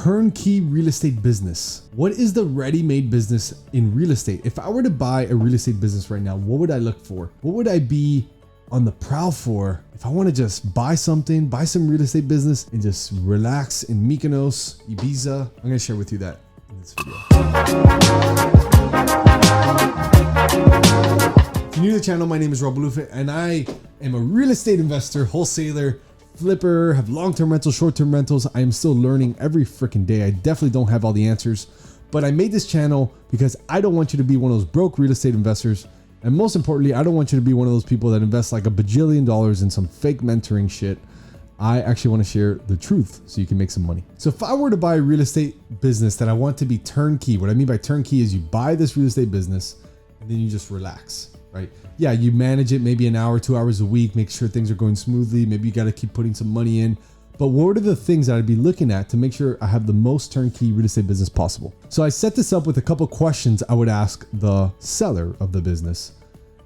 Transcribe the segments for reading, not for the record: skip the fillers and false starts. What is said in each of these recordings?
turnkey real estate business. What is the ready-made business in real estate? If I were to buy a real estate business right now, what would I look for? What would I be on the prowl for if I want to just buy some real estate business and just relax in Mykonos, Ibiza? I'm going to share with you that in this video. If you're new to the channel, my name is Rob Lufa and I am a real estate investor, wholesaler, flipper, have long-term rentals, short-term rentals. I am still learning every freaking day. I definitely don't have all the answers, but I made this channel because I don't want you to be one of those broke real estate investors. And most importantly, I don't want you to be one of those people that invest like $1 bajillion in some fake mentoring shit. I actually want to share the truth so you can make some money. So if I were to buy a real estate business that I want to be turnkey, what I mean by turnkey is you buy this real estate business and then you just relax, right? Yeah, you manage it maybe an hour, 2 hours a week, make sure things are going smoothly. Maybe you got to keep putting some money in. But what are the things that I'd be looking at to make sure I have the most turnkey real estate business possible? So I set this up with a couple questions I would ask the seller of the business.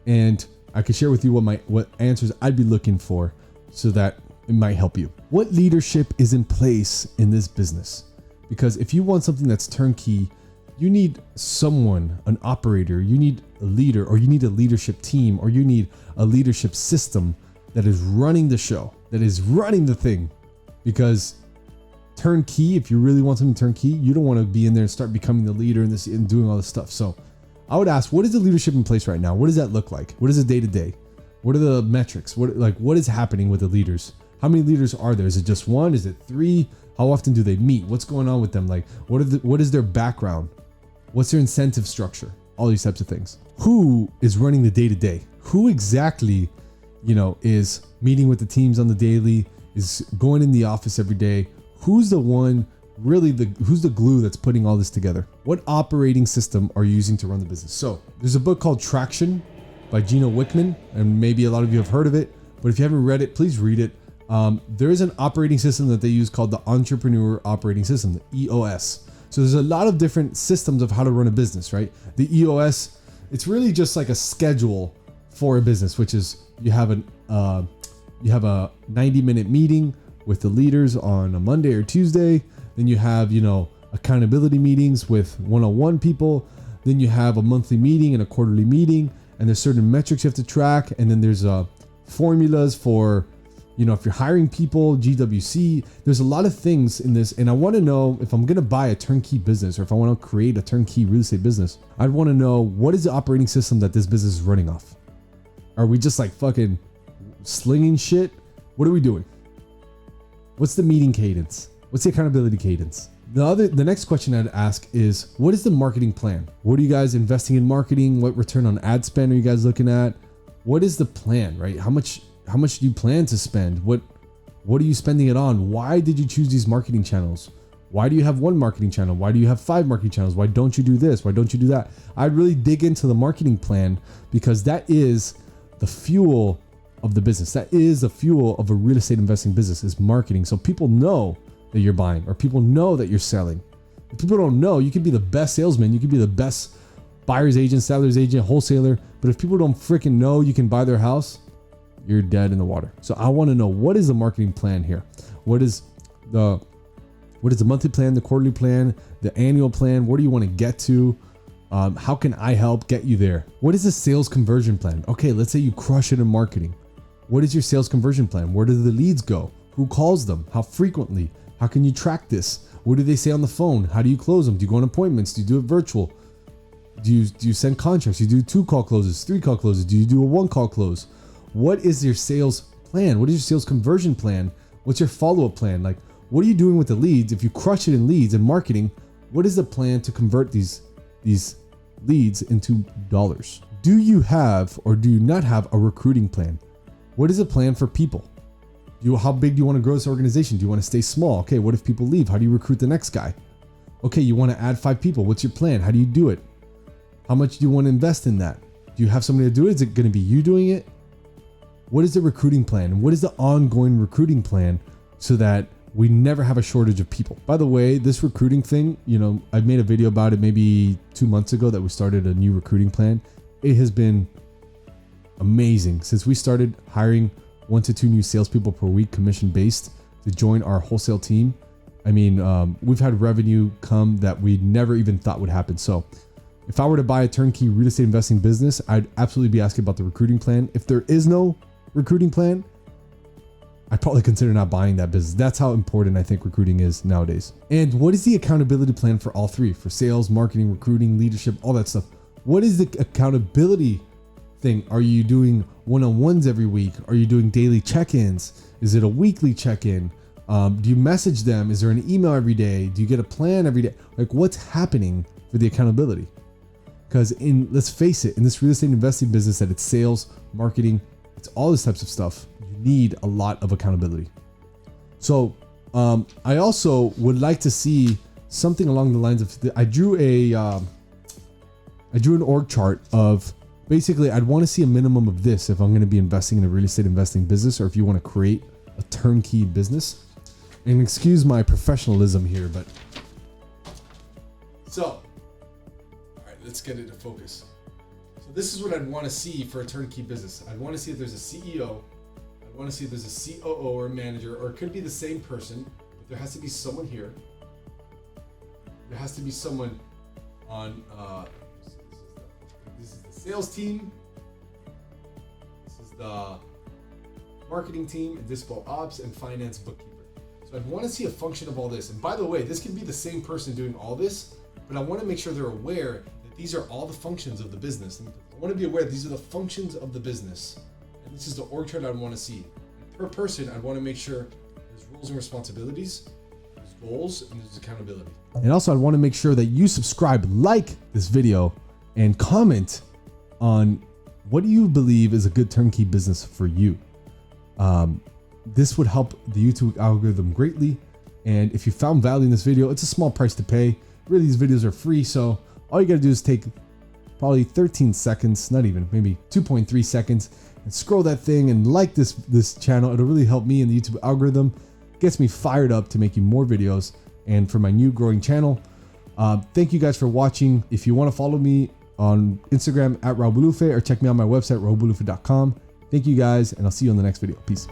And I could share with you what answers I'd be looking for so that it might help you. What leadership is in place in this business? Because if you want something that's turnkey, you need someone, an operator, you need a leader, or you need a leadership team, or you need a leadership system that is running the show, that is running the thing. Because turnkey, if you really want something turnkey, you don't want to be in there and start becoming the leader and doing all this stuff. So I would ask, what is the leadership in place right now? What does that look like? What is the day to day? What are the metrics? What is happening with the leaders? How many leaders are there? Is it just one? Is it three? How often do they meet? What's going on with them? Like, what is their background? What's their incentive structure? All these types of things. Who is running the day to day? Who exactly, is meeting with the teams on the daily, is going in the office every day? Who's the one who's the glue that's putting all this together? What operating system are you using to run the business? So there's a book called Traction by Gino Wickman, and maybe a lot of you have heard of it, but if you haven't read it, please read it. There is an operating system that they use called the Entrepreneur Operating System, the EOS. So there's a lot of different systems of how to run a business, right? The EOS, it's really just like a schedule for a business, which is you have a 90-minute meeting with the leaders on a Monday or Tuesday. Then you have, accountability meetings with one-on-one people. Then you have a monthly meeting and a quarterly meeting, and there's certain metrics you have to track. And then there's formulas for, if you're hiring people, GWC. There's a lot of things in this. And I want to know if I'm going to buy a turnkey business, or if I want to create a turnkey real estate business, I'd want to know, what is the operating system that this business is running off? Are we just like fucking slinging shit? What are we doing? What's the meeting cadence? What's the accountability cadence? The next question I'd ask is, what is the marketing plan? What are you guys investing in marketing? What return on ad spend are you guys looking at? What is the plan, right? How much do you plan to spend? What are you spending it on? Why did you choose these marketing channels? Why do you have one marketing channel? Why do you have 5 marketing channels? Why don't you do this? Why don't you do that? I'd really dig into the marketing plan, because that is the fuel of the business. That is the fuel of a real estate investing business, is marketing. So people know that you're buying, or people know that you're selling. If people don't know, you could be the best salesman, you could be the best buyer's agent, seller's agent, wholesaler, but if people don't freaking know you can buy their house, you're dead in the water. So I want to know, what is the marketing plan here? What is the monthly plan, the quarterly plan, the annual plan? Where do you want to get to? How can I help get you there? What is the sales conversion plan? Okay, let's say you crush it in marketing. What is your sales conversion plan? Where do the leads go? Who calls them? How frequently? How can you track this? What do they say on the phone? How do you close them? Do you go on appointments? Do you do it virtual? Do you send contracts? You do 2 call closes, 3 call closes? Do you do a 1 call close? What is your sales plan? What is your sales conversion plan? What's your follow-up plan? Like, what are you doing with the leads? If you crush it in leads and marketing, what is the plan to convert these leads into dollars? Do you have, or do you not have, a recruiting plan? What is a plan for people? How big do you want to grow this organization? Do you want to stay small? Okay, what if people leave? How do you recruit the next guy? Okay, you want to add 5 people. What's your plan? How do you do it? How much do you want to invest in that? Do you have somebody to do it? Is it going to be you doing it? What is the recruiting plan? What is the ongoing recruiting plan so that we never have a shortage of people? By the way, this recruiting thing, I made a video about it maybe 2 months ago that we started a new recruiting plan. It has been amazing since we started hiring 1 to 2 new salespeople per week, commission based, to join our wholesale team. I mean, we've had revenue come that we never even thought would happen. So if I were to buy a turnkey real estate investing business, I'd absolutely be asking about the recruiting plan. If there is no recruiting plan, I'd probably consider not buying that business. That's how important I think recruiting is nowadays. And what is the accountability plan for all three? For sales, marketing, recruiting, leadership, all that stuff. What is the accountability thing? Are you doing one-on-ones every week? Are you doing daily check-ins? Is it a weekly check-in? Do you message them? Is there an email every day? Do you get a plan every day? Like, what's happening for the accountability? Because let's face it, in this real estate investing business, that it's sales, marketing, it's all these types of stuff. You need a lot of accountability. So I also would like to see something along the lines of, I drew an org chart of, basically I'd want to see a minimum of this if I'm going to be investing in a real estate investing business, or if you want to create a turnkey business. And excuse my professionalism here, but so. Let's get it to focus. So this is what I'd want to see for a turnkey business. I'd want to see if there's a CEO. I'd want to see if there's a COO or a manager, or it could be the same person, but there has to be someone here. There has to be someone on, this is the sales team. This is the marketing team, and dispo ops and finance bookkeeper. So I'd want to see a function of all this. And by the way, this can be the same person doing all this, but I want to make sure they're aware these are all the functions of the business. I want to be aware these are the functions of the business. And this is the org chart I'd want to see. And per person, I'd want to make sure there's roles and responsibilities, there's goals, and there's accountability. And also, I'd want to make sure that you subscribe, like this video, and comment on what do you believe is a good turnkey business for you. This would help the YouTube algorithm greatly. And if you found value in this video, it's a small price to pay. Really, these videos are free, so all you gotta do is take probably 13 seconds, not even, maybe 2.3 seconds, and scroll that thing and like this channel. It'll really help me in the YouTube algorithm. Gets me fired up to making more videos and for my new growing channel. Thank you guys for watching. If you want to follow me on Instagram at Raul Bulufe, or check me out on my website, raulbulufe.com. Thank you guys, and I'll see you on the next video. Peace.